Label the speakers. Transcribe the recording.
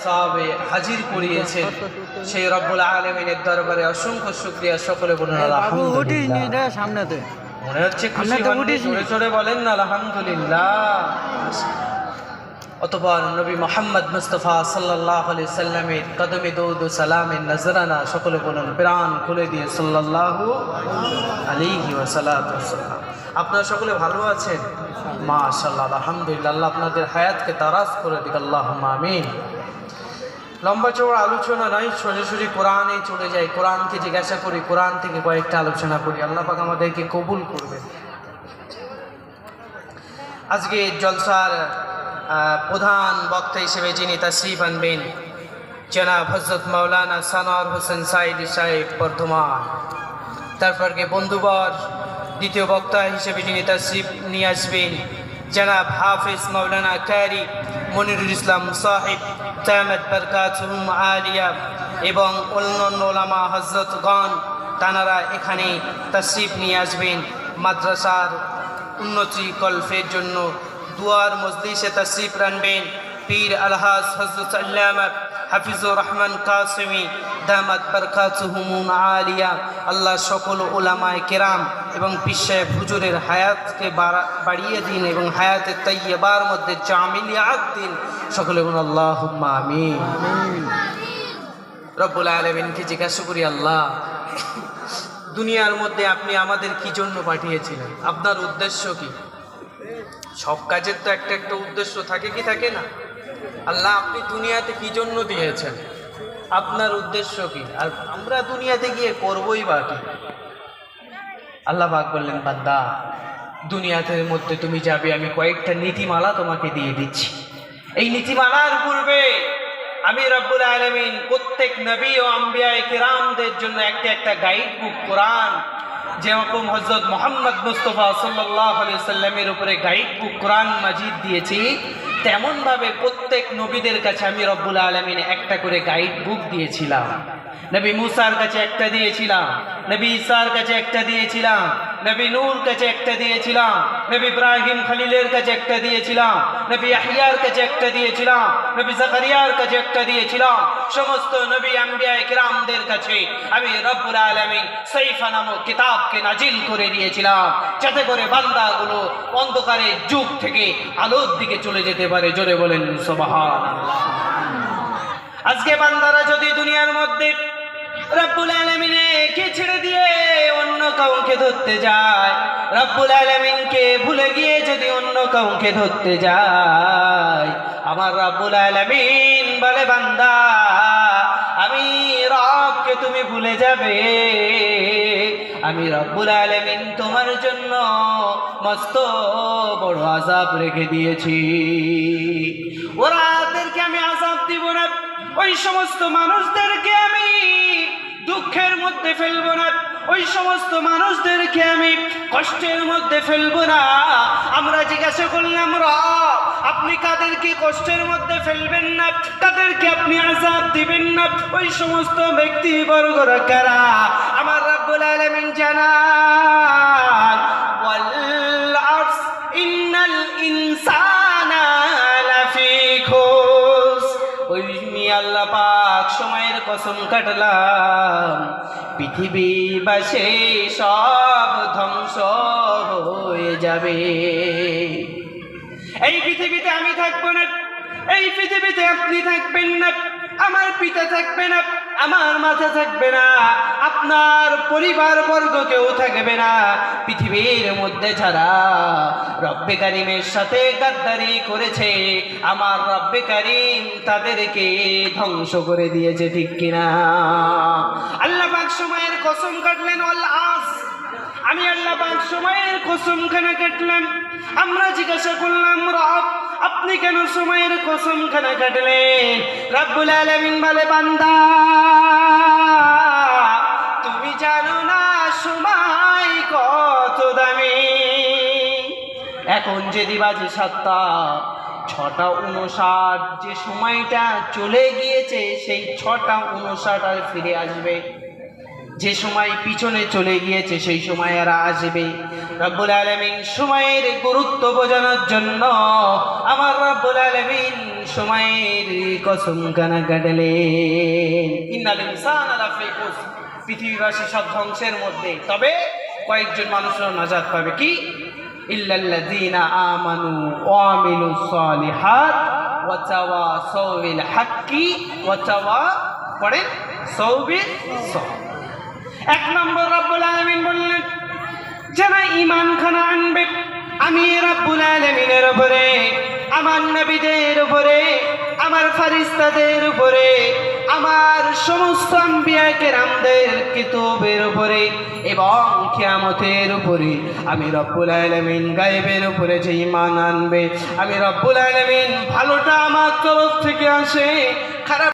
Speaker 1: সওয়াবে হাজির করিয়েছেন সেই রব্বুল আলামিনের দরবারে অসংখ্য শুকরিয়া। সকলে বলুন আলহামদুলিল্লাহ।
Speaker 2: সামনেতে
Speaker 1: মনে হচ্ছে খুশি হননি, জোরে জোরে বলেন না আলহামদুলিল্লাহ। অতঃপর নবী মুহাম্মদ মুস্তাফা সাল্লাল্লাহু আলাইহি সাল্লামের কদমে দরুদ ও সালামের নজরানা সকলে বলুন প্রাণ খুলে দিয়ে সাল্লাল্লাহু আলাইহি ওয়াসাল্লাম। আপনারা সকলে ভালো আছেন? মাশাআল্লাহ, আলহামদুলিল্লাহ। আল্লাহ আপনাদের হায়াতকে দারাজ করে দিক, আল্লাহুম্মা আমিন। লম্বা চওড়া আলোচনা নয়, সোজাসুজি কোরআনে চলে যাই। কোরআনকে জিজ্ঞাসা করি, কোরআন থেকে কয়েকটা আলোচনা করি। আল্লাহ পাক আমাদেরকে কবুল করবে। আজকে জলসার প্রধান বক্তা হিসেবে যিনি তাশরীফ আনবেন জনাব হযরত মাওলানা সানোয়ার হোসেন সাঈদী সাহেব বর্ধমান। তারপরকে বন্ধুবর দ্বিতীয় বক্তা হিসেবে যিনি তাশরীফ নিয়ে আসবেন জনাব হাফেজ মাওলানা কারি মনিরুল ইসলাম সাহেব দামাত বরকাতুহুম আলিয়া এবং অন্যান্য ওলামা হযরতগণ, তানারা এখানে তাশরীফ নিয়ে আসবেন। মাদ্রাসার উন্নতি কল্পের জন্য দুয়ার মজলিসে তাশরীফ রাখবেন পীর আলহাজ হযরত আল্লামা হাফিজুর রহমান কাসেমি দামাত বরকাতুহুম আলিয়া। আল্লাহ সকল উলামায়ে কেরাম এবং পীর সাহেব হুজুরের হায়াতকে বাড়িয়ে দিন এবং হায়াতে তাইয়্যিবার মধ্যে জামিলিয়াত দিন। সকলে বলুন আল্লাহুম্মা আমিন। রব্বুল আলামিনকে জিজ্ঞাসা করি, আল্লাহ দুনিয়ার মধ্যে আপনি আমাদের কি জন্য পাঠিয়েছিলেন? আপনার উদ্দেশ্য কি? সব কাজের তো একটা একটা উদ্দেশ্য থাকে কি থাকে না? আল্লাহ আপনি দুনিয়াতে কি জন্য দিয়েছেন? আপনার উদ্দেশ্য কি? আর আমরা দুনিয়াতে গিয়ে করবই বা কি? আল্লাহ পাক বললেন, বান্দা দুনিয়াতে মধ্যে তুমি যাবে, আমি কয়েকটা নীতিমালা তোমাকে দিয়ে দিচ্ছি। এই নীতিমালার পূর্বে আমি রব্বুল আলামিন প্রত্যেক নবী ও আম্বিয়ায়ে কিরামদের জন্য একটা একটা গাইড বুক কোরআন, যেরকম হযরত মুহাম্মদ মুস্তাফা সাল্লাল্লাহু আলাইহি সাল্লামের উপরে গাইড বুক কোরআন মাজিদ দিয়েছি, তেমনভাবে প্রত্যেক নবীদের কাছে আমি রব্বুল আলামিন একটা করে গাইড বুক দিয়েছিলাম। নবী মুসার কাছে একটা দিয়েছিলাম, নবী ঈসার কাছে একটা দিয়েছিলাম, নবী নূর কাছে একটা দিয়েছিলাম, নবী ইব্রাহিম খলিলের কাছে একটা দিয়েছিলাম, নবী ইয়াহইয়ার কাছে একটা দিয়েছিলাম, নবী জাকারিয়ার কাছে একটা দিয়েছিলাম। সমস্ত নবী আম্বিয়ায়ে কিরামদের কাছে আমি রব্বুল আলামিন সাইফা নামক কিতাবকে নাজিল করে দিয়েছিলাম, যাতে করে বান্দাগুলো অন্ধকারের যুগ থেকে আলোর দিকে চলে যেতে পারে। জোরে বলেন সুবহানাল্লাহ। আজকে বান্দারা যদি দুনিয়ার মধ্যে রব্বুল আলামিনকে ছেড়ে দিয়ে অন্য কাউকে ধরতে যায়, রব্বুল আলামিনকে ভুলে গিয়ে যদি অন্য কাউকে ধরতে যায়, আমার রব্বুল আলামিন বলে, বান্দা আমি রবকে তুমি ভুলে যাবে, আমি রব্বুল আলামিন তোমার জন্য মস্ত বড় আযাব রেখে দিয়েছি। ওরাদেরকে আমি আযাব দিব না, ওই সমস্ত মানুষদেরকে আমি দুঃখের মধ্যে ফেলবো না, ওই সমস্ত মানুষদেরকে আমি কষ্টের মধ্যে ফেলবো না। আমরা জিজ্ঞাসা করলাম, রব আপনি কাদেরকে কষ্টের মধ্যে ফেলবেন না, কাদেরকে আপনি আযাব দিবেন না? ওই সমস্ত ব্যক্তি বর্গরা কারা? আমার রব্বুল আলামিন জানান, ওয়াল আস ইন্নাল ইনসানা লাফি খুস। ওই আল্লাহ পাক সময়ের কসম কাটলাম, পৃথিবীবাসী সব ধ্বংস হয়ে যাবে। এই পৃথিবীতে আমি থাকবো না, এই পৃথিবীতে আপনি থাকবেন না, আমার পিতা থাকবে না, আমার মাথা থাকবে না, আপনার পরিবার বর্গ কেউ থাকবে না। পৃথিবীর মধ্যে যারা রব্বে কারিমের সাথে গাদ্দারি করেছে, আমার রব্বে কারিম তাদেরকে ধ্বংস করে দিয়েছে, ঠিক কিনা? আল্লাহ পাক সময়ের কসম কাটলেন, ওয়াল আস। আমি আল্লাহ পাক সময়ের কসম খানা কাটলাম। আমরা জিজ্ঞাসা করলাম, রব আপনি কেন সময়ের কসম খানা কাটলেন? রব্বুল আলামিন বলে, বান্দা তুমি জানো না সময় কত দামি। এখন যদি বাজে 7টা, 6:59, যে সময়টা চলে গিয়েছে সেই 6:59 আর ফিরে আসবে। যে সময় পিছনে চলে গিয়েছে সেই সময় আর আসবে। রব্বুল আলামিন সময়ের গুরুত্ব বোঝানোর জন্য আমার রব্বুল আলামিন সময়ের কসম কানা কাটলেন। ইন্নাল ইনসানা লাফি খুসর, পৃথিবীবাসী সব ধ্বংসের মধ্যে, তবে কয়েকজন মানুষের নাজাত পাবে। কি? ইল্লাল্লাযীনা আমানু ওয়া আমিলুস সালিহাত ওয়া তাওয়াসাউ বিল হাক্কি ওয়া তাওয়াসাউ বিস সবর। এক নম্বর রব্বুল আলামিন বললেন, যারা ঈমান খানা আনবে আমি রব্বুল আলামিনের উপরে, আমার নবীদের উপরে, আমার ফেরেশতাদের উপরে, আমার সমস্ত আম্বিয়া কেরামদের কিতাবের উপরে এবং কিয়ামতের উপরে, আমি রব্বুল আলামিন গায়েবের উপরে যে ঈমান আনবে, আমি রব্বুল আলামিন ভালোটা আমার তরফ থেকে আসে, খারাপ